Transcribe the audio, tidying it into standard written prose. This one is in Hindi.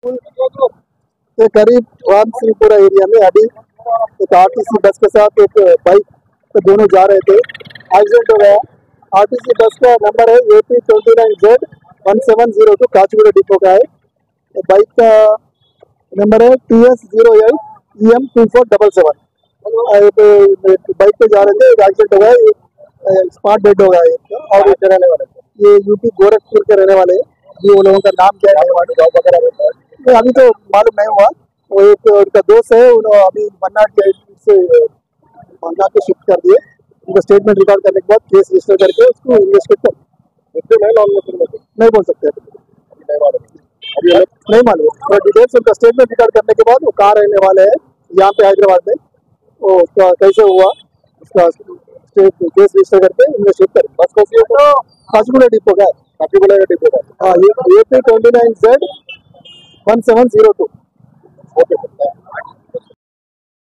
के करीब रामसिंहपुरा एरिया में अभी एक आरटीसी बस के साथ एक बाइक पे दोनों जा रहे थे, एक्सीडेंट हो गया। आरटीसी बस का नंबर है AP29Z1702 काचीगुड़ा डिपो का है। बाइक का नंबर है TS08EM2477। बाइक पे जा रहे थे, एक्सीडेंट हो गया, स्पॉट डेड हो गया है। और रहने वाले ये यूपी गोरखपुर के रहने वाले हैं। ये उन लोगों का नाम क्या है, जॉब वगैरह अभी तो मालूम नहीं हुआ। वो एक उनका दोस्त है, उन्होंने अभी मन्ना के से मन्ना को शिफ्ट कर दिए। उनका स्टेटमेंट रिकॉर्ड करने के बाद केस रजिस्टर करके उसको इन्वेस्टिगेट कर नहीं बोल सकते नहीं मालूम। तो डिटेल्स उनका स्टेटमेंट रिकॉर्ड करने के बाद वो कहाँ रहने वाले हैं, यहाँ पे हैदराबाद में, वो उसका कैसे हुआ उसका केस रजिस्टर करके इन्वेस्टिगेट करें। बस काचीगुड़ा डिपो का है, काचीगुड़ा डिपो का। हाँ, ये AP29Z1702।